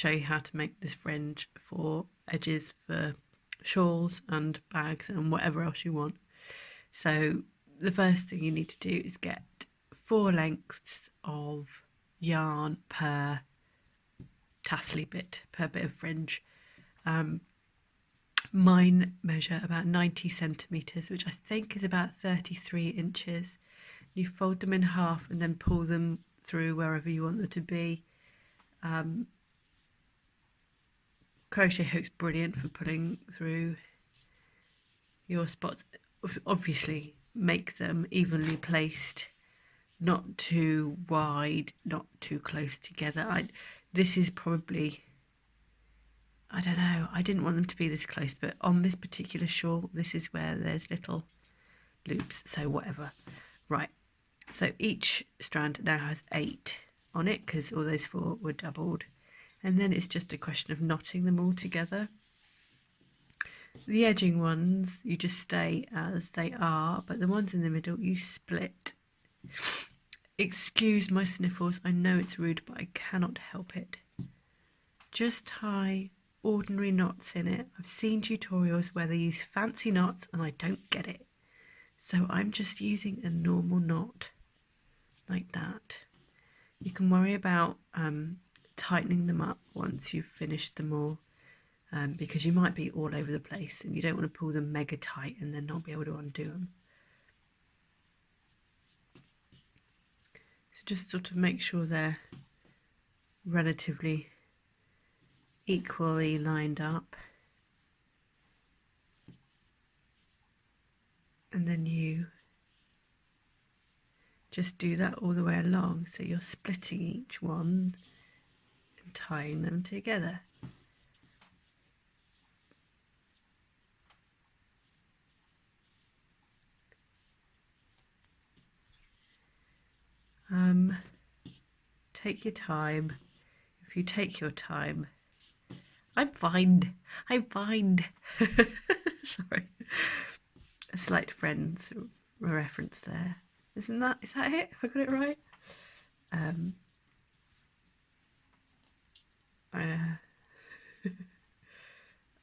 show you how to make this fringe for edges for shawls and bags and whatever else you want. So the first thing you need to do is get 4 lengths of yarn per tassely bit, per bit of fringe. Mine measure about 90 centimetres, which I think is about 33 inches. You fold them in half and then pull them through wherever you want them to be. Crochet hook's brilliant for pulling through your spots. Obviously make them evenly placed, not too wide, not too close together. This is probably, I don't know, I didn't want them to be this close, but on this particular shawl, this is where there's little loops, so whatever. Right, so each strand now has 8 on it because all those 4 were doubled, and then it's just a question of knotting them all together. The edging ones you just stay as they are, but the ones in the middle you split. Excuse my sniffles, I know it's rude, but I cannot help it. Just tie ordinary knots in it. I've seen tutorials where they use fancy knots and I don't get it. So I'm just using a normal knot like that. You can worry about tightening them up once you've finished them all, because you might be all over the place and you don't want to pull them mega tight and then not be able to undo them. So just sort of make sure they're relatively equally lined up, and then you just do that all the way along, so you're splitting each one and tying them together. Take your time. If you take your time, I'm fine. Sorry, a slight Friends reference there. Is that it? Have I got it right?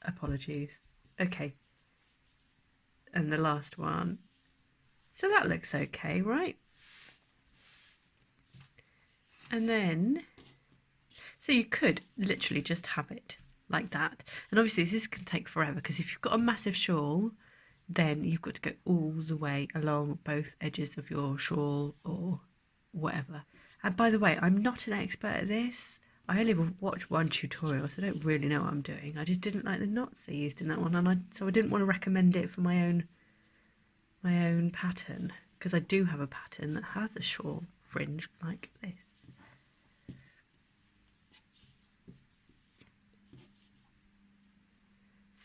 Apologies. Okay, and the last one. So that looks okay, right? And then, so you could literally just have it like that. And obviously this can take forever, because if you've got a massive shawl, then you've got to go all the way along both edges of your shawl or whatever. And by the way, I'm not an expert at this. I only watched one tutorial, so I don't really know what I'm doing. I just didn't like the knots they used in that one, and so I didn't want to recommend it for my own pattern, because I do have a pattern that has a shawl fringe like this.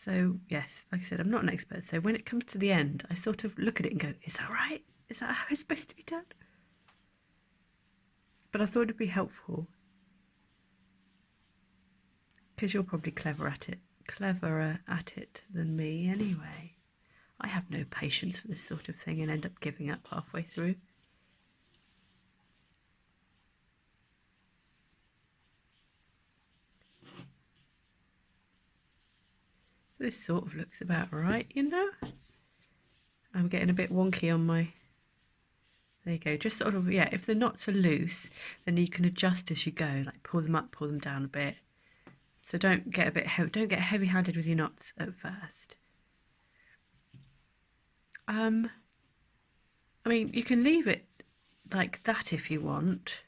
So yes, like I said, I'm not an expert, so when it comes to the end, I sort of look at it and go, is that right? Is that how it's supposed to be done? But I thought it'd be helpful, because you're probably cleverer at it than me anyway. I have no patience for this sort of thing and end up giving up halfway through. This sort of looks about right, you know. I'm getting a bit wonky on my, there you go, just sort of, yeah, if the knots are loose, then you can adjust as you go, like pull them up, pull them down a bit. So don't get heavy-handed with your knots at first. I mean, you can leave it like that if you want,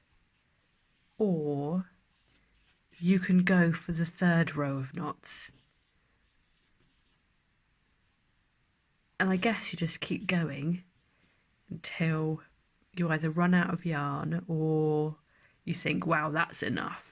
or you can go for the 3rd row of knots. And I guess you just keep going until you either run out of yarn or you think, wow, that's enough.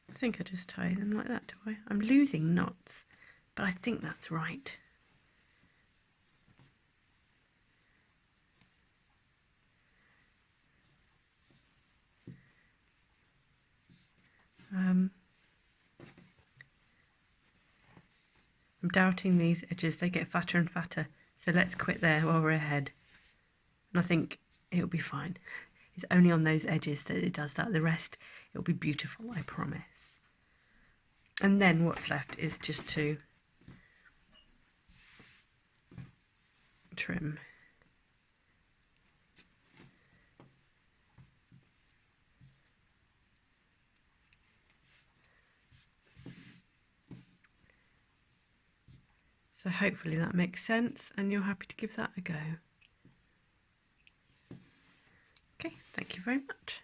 I think I just tie them like that, do I? I'm losing knots, but I think that's right. I'm doubting these edges, they get fatter and fatter. So let's quit there while we're ahead. And I think it'll be fine. It's only on those edges that it does that. The rest, it'll be beautiful, I promise. And then what's left is just to trim. So hopefully that makes sense and you're happy to give that a go. Okay, thank you very much.